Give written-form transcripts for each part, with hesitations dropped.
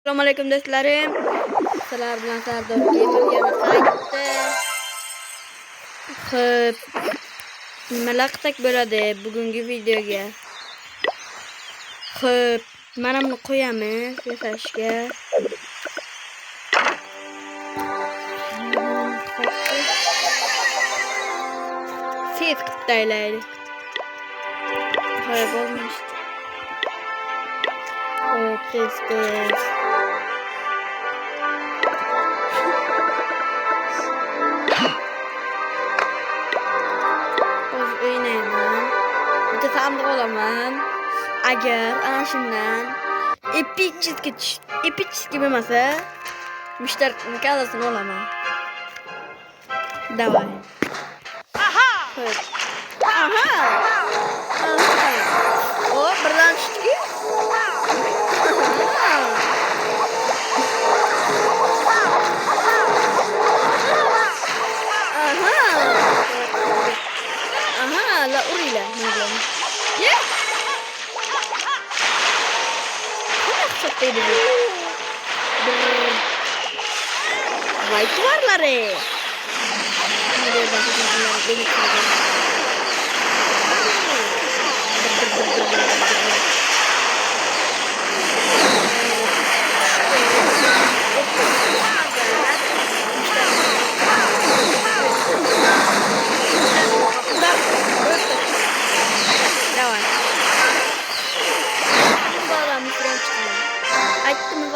Assalomualaikum do'stlarim. Sizlar bilan Sardor Gamer yana qaytdi. Xo'p, nimalar qilsak bo'ladi bugungi videoga? Xo'p, mana buni qo'yamiz yasashga. Set qilib taylaylik. Xo'p, bo'lmishdi. Xo'p, tez. Bitta sandiq olaman. Agar ana shundan epichki bo'lmasa, mushtarak kalasini olaman. Davay. Aha! O, birdan tushdi. La urila mungkin. Ya. Seperti ini. Right war lari. Ini dia bantu ini.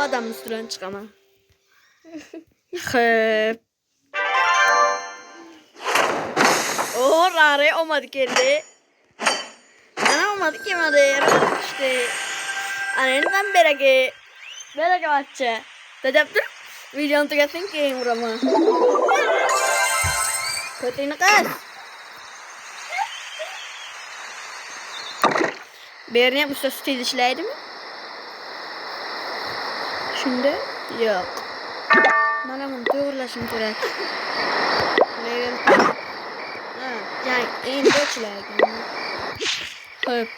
Adam üstünden çıkamam. Xo'p. Rare olmadı geldi. Ana olmadı kelmadi. İşte. Anendan berage batcha. Tadaptur. Videoni tugatsin keyin uraman. Ko'tingni qas. Bu yerni ham ustasi tez ishlaydimi? Shunda yo'q. Mana buni to'g'rilashim kerak. Level. Yani endi ochiladi. Xo'p.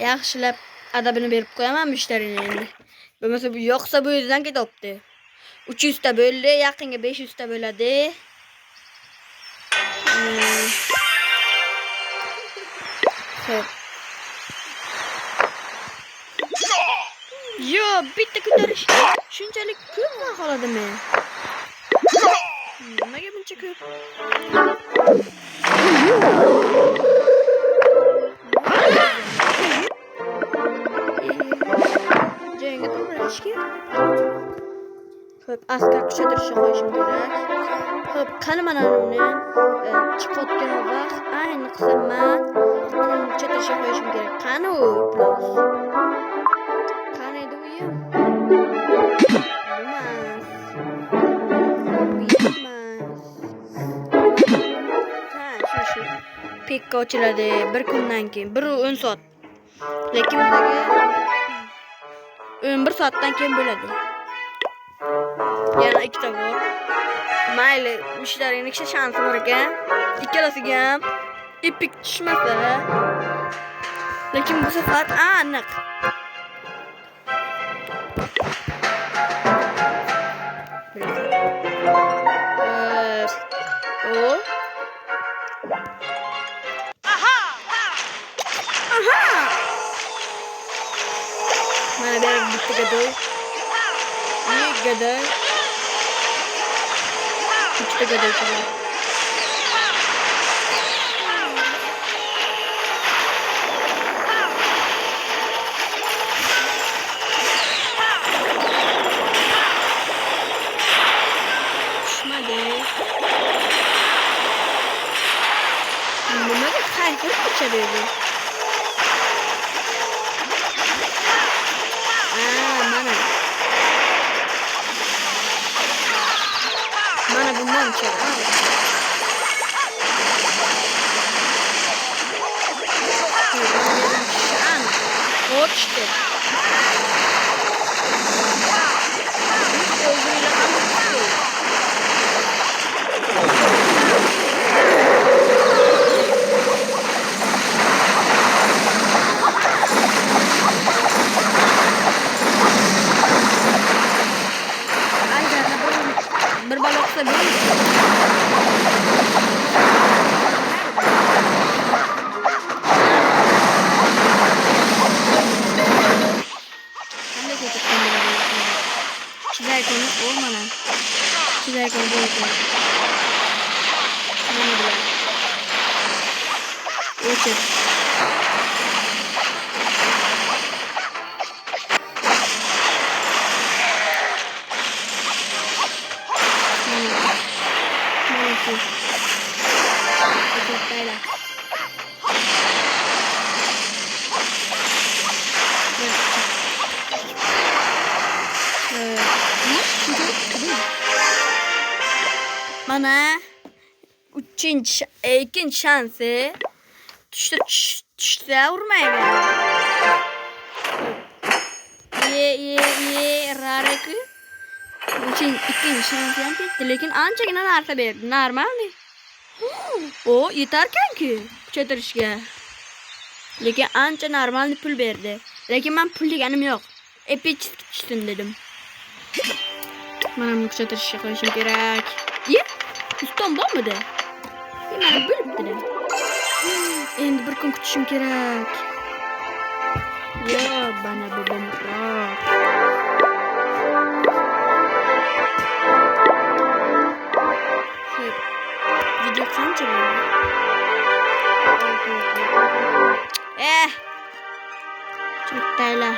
Yaxshilab adabini berib qo'yaman mushtariga endi. Bo'lmasa bu yo'qsa bu o'zidan ketibdi. 300 ta bo'ldi, yaqinga 500 ta bo'ladi. Xo'p. Yo, bitta ko'tarish shunchalik ko'p vaqt oladimi? Nimaga buncha ko'p? Joyinga to'g'rilash kerak. Xo'p, askar kuchaytirishga qo'yishim kerak. Xo'p, qani mana uni chiqayotgan vaqt ayniqsa men uni kuchaytirishga qo'yishim kerak. Qani u plus? Pekka ochiladi bir kundan keyin, 10 soat. Lekin bizga 11 soatdan keyin bo'ladi. Yana ikkita bor. Mayli, mushtarining kishi shansi bor ekan. Ikkalasiga ham epik tushmasa. Lekin bu safar aniq. Mana berib bitta gadoy. Ne gadoy? Ikkita gadoy chiqadi. Tushmadi. Nimaga qaytib chiqadi? Mana bundan çıkar. Şan. Hoştu. ikonu olmadan. İki ikonu bu. Ne bileyim. Geçir. Bana ikinci şansı düştü vurmayı ye rareki ikinci şansı yaptı lekin ancakına narsa berdi normal mi? O yeterken ki çetırışga lekin anca normal pul berdi lekin ben pul deganim yok epey çıktın dedim bana bunu çetırışga koyuşum gerek ye ustam bo'lmadi mana bo'libdi de endi bir kun kutishim kerak yo bana bobom video qancha Çocuklarla.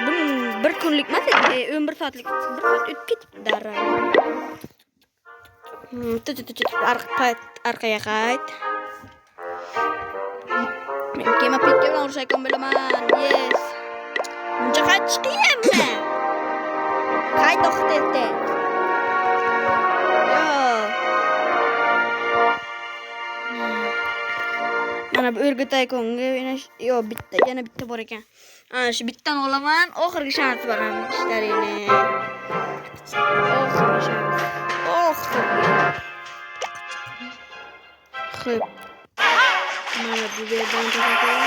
Bunun bir kunlik mesela 11 saatlik bir saat ötüp ketip darra. Arkaya kayıt. Kema pikir orang saya kembaliman. Yes. Menjaga çıkayım mı? Kayıt okudete. Mana bu örgütay kongu yo bitta yana bitta bor ekan. Ana shu bittan olaman oxirgi shans bor ham ishlarini. Oxirgi shans. Xo'p. Mana bu yerdan to'xtatib.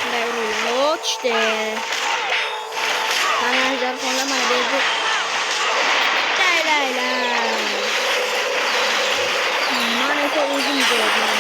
Shunday urilib tushdi. Mana jarxonlar mana bu yerda. Layla. Mana esa o'zim ko'raman.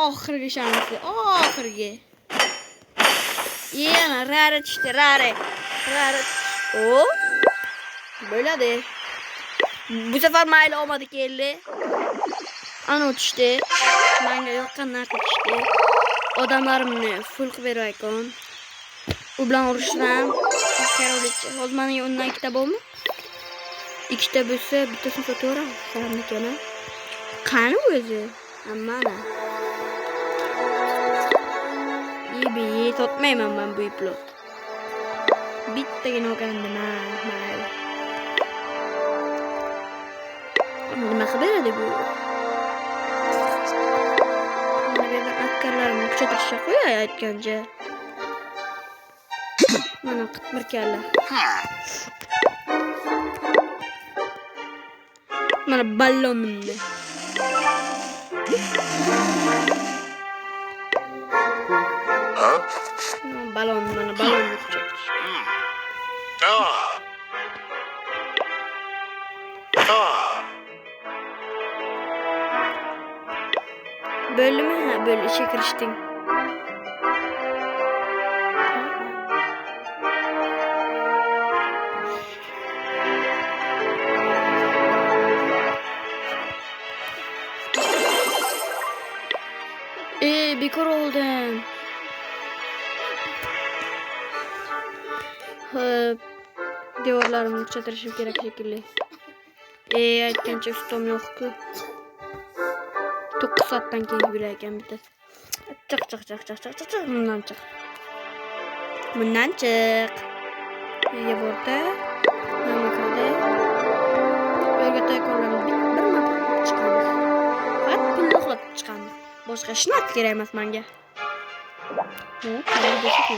Oxirgi shansi, oxirgi. Yana rare tushdi, rare. O. Bo'ladi. Bu safar mayli olmadi keldi. Ana tushdi. Menga yoqqan narsa tushdi. Odamlarimni full qilib beraykan. U bilan urushsam, qarorlicha. Hozir mening undan ikkita bormi? Ikkita bo'lsa, bittasini sotaveram. Salamnikana. Qani o'zi? Mana. İyi tutmayman ben bu iplot. Bittagina olgandim mayli. Nima qilib beradi bu? Mana bu yerdan askarlarimni kuchaytirishga qo'yay aytgancha. Mana qitmirkanlar. Mana ballonimni. Balon tutacak. Böyle mi? Ha, böyle işe karıştın. Bekar oldum. Devorlarımı yükseltişim gerek şekilde. Aytgancha ustam yo'q-ku. 9 soatdan keyin bilar ekan bitta. Chiq. Bundan chiq. Nega bordi? Nima qildi? O'rga tayyorlanib bir marta chiqamiz. Faqat pulni uxlatib chiqamiz. Boshqa hech narsa kerak emas menga. Kerak bo'lsa-ku.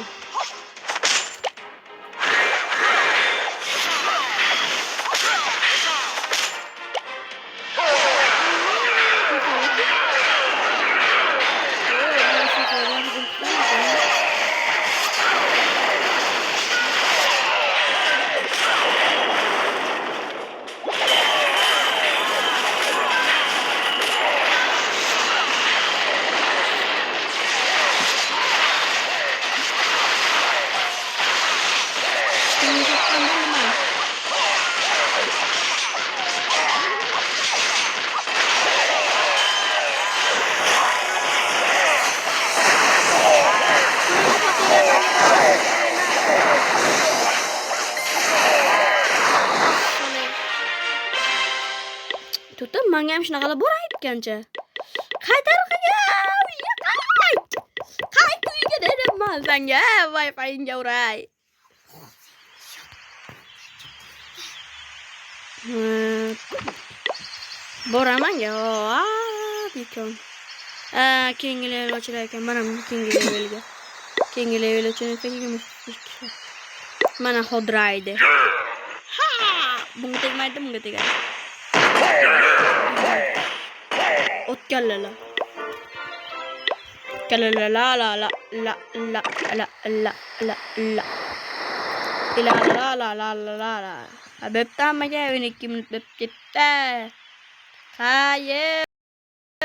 Tutup menga ham shunaqa qilib boray aytgancha. Qaytar qayt uyga dedim men senga Wi-Fi'ingga uray. Boraman-ga, dikon. Keyingi level ochilar ekan. Mana keyingi levelga. Keyingi level uchun tekimiz. Mana xodraydi. Bunga tegmaydi, bunga tegadi. O'tganlar. La. Bepta hammaga 12 minut deb ketdi. Hayır.